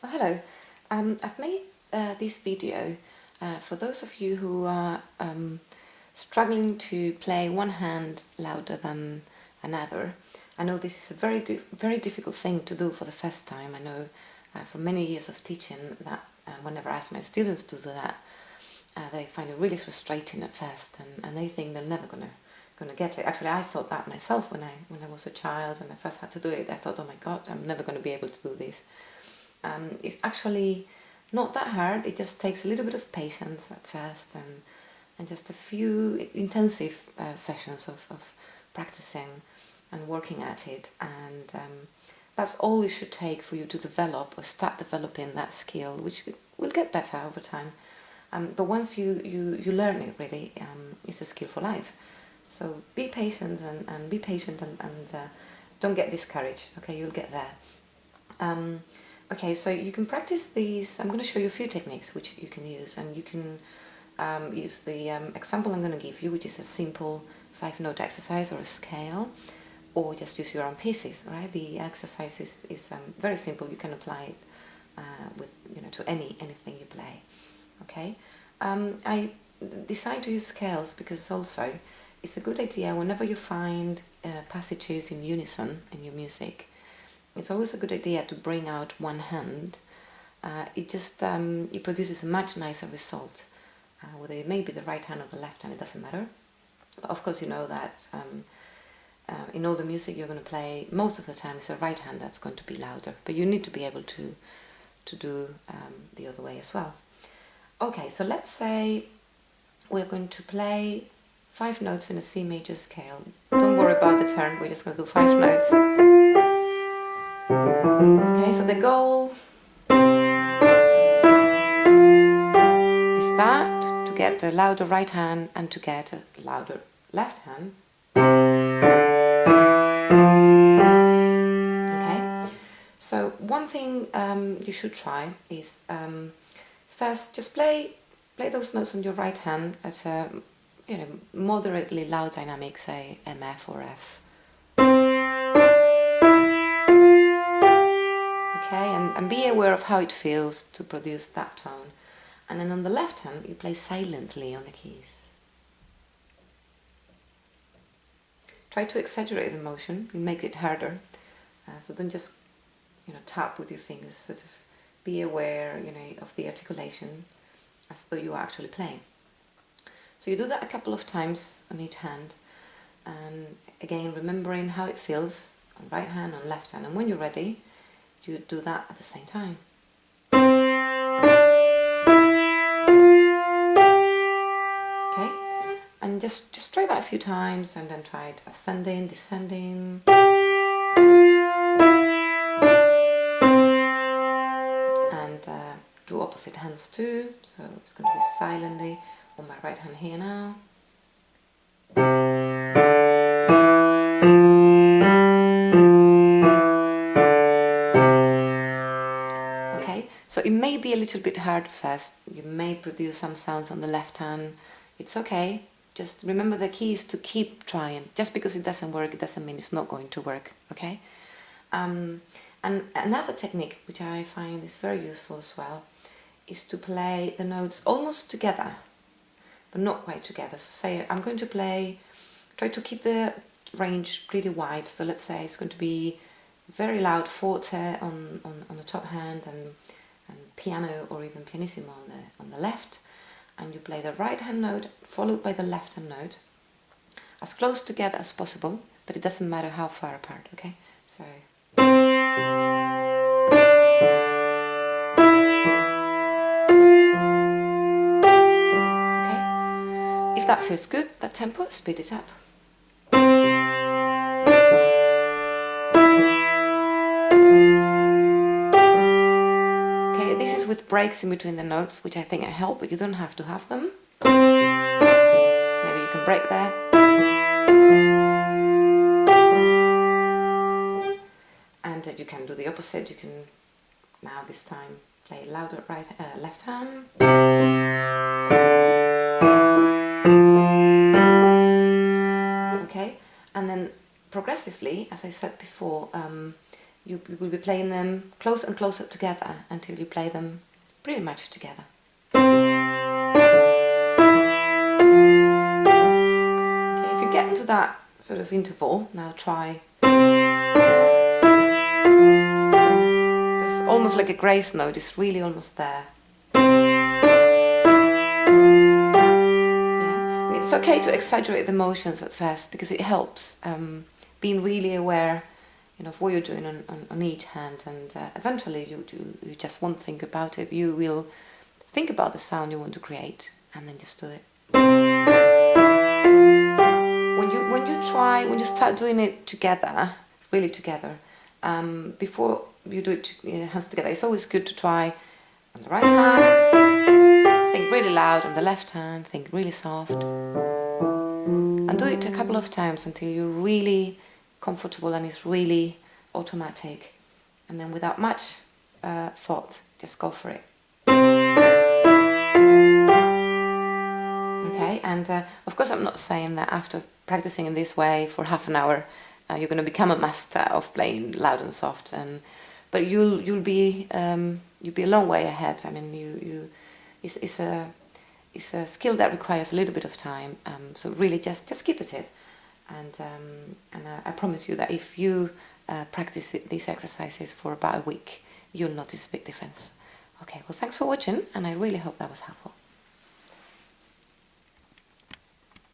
Oh, hello. I've made this video for those of you who are struggling to play one hand louder than another. I know this is a very difficult thing to do for the first time. I know from many years of teaching that whenever I ask my students to do that, they find it really frustrating at first, and they think they're never gonna get it. Actually, I thought that myself when I was a child and I first had to do it. I thought, oh my God, I'm never going to be able to do this. It's actually not that hard. It just takes a little bit of patience at first and just a few intensive sessions of practicing and working at it, and that's all it should take for you to develop or start developing that skill, which will get better over time. But once you learn it, really, it's a skill for life. So be patient and be patient and don't get discouraged. Okay, you'll get there. Okay, so you can practice these. I'm going to show you a few techniques which you can use, and you can use the example I'm going to give you, which is a simple 5-note exercise or a scale, or just use your own pieces. Right? The exercise is very simple. You can apply it with to anything you play. Okay, I decided to use scales because also it's a good idea whenever you find passages in unison in your music. It's always a good idea to bring out one hand. It produces a much nicer result. Whether it may be the right hand or the left hand, it doesn't matter. But of course, you know that in all the music you're going to play, most of the time it's the right hand that's going to be louder. But you need to be able to do the other way as well. Okay, so let's say we're going to play 5 notes in a C major scale. Don't worry about the turn, we're just going to do 5 notes. Okay, so the goal is that, to get the louder right hand and to get a louder left hand. Okay, so one thing you should try is first just play those notes on your right hand at a moderately loud dynamic, say MF or F. Okay, and be aware of how it feels to produce that tone. And then on the left hand, you play silently on the keys. Try to exaggerate the motion and make it harder. So don't just tap with your fingers. Sort of be aware of the articulation as though you are actually playing. So you do that a couple of times on each hand, and again remembering how it feels on right hand and left hand, and when you're ready you do that at the same time. Okay, and just try that a few times, and then try it ascending, descending, and do opposite hands too. So it's going to be silently on my right hand here now. Okay, so it may be a little bit hard first. You may produce some sounds on the left hand. It's okay. Just remember the key is to keep trying. Just because it doesn't work, it doesn't mean it's not going to work. Okay. And another technique which I find is very useful as well is to play the notes almost together, but not quite together. So say I'm going to play, try to keep the range pretty wide. So let's say it's going to be very loud forte on the top hand and piano or even pianissimo on the left, and you play the right hand note followed by the left hand note as close together as possible, but it doesn't matter how far apart. Okay, so if that feels good, that tempo, speed it up. Okay, this is with breaks in between the notes, which I think help, but you don't have to have them. Maybe you can break there. And you can do the opposite. You can now this time play louder left hand. Okay, and then progressively, as I said before, you will be playing them closer and closer together until you play them pretty much together. Okay, if you get to that sort of interval, now try. There's almost like a grace note, it's really almost there. Yeah. And it's okay to exaggerate the motions at first because it helps being really aware, of what you're doing on each hand, and eventually you just won't think about it. You will think about the sound you want to create and then just do it. When you start doing it together, really together, before you do it hands together, it's always good to try on the right hand, think really loud, on the left hand, think really soft, and do it a couple of times until you're really comfortable and it's really automatic, and then without much thought, just go for it. Okay, and of course I'm not saying that after practicing in this way for half an hour you're going to become a master of playing loud and soft, but you'll be a long way ahead. I mean, it's a skill that requires a little bit of time, so really just keep at it, and I promise you that if you practice these exercises for about a week, you'll notice a big difference. Okay, well, thanks for watching, and I really hope that was helpful.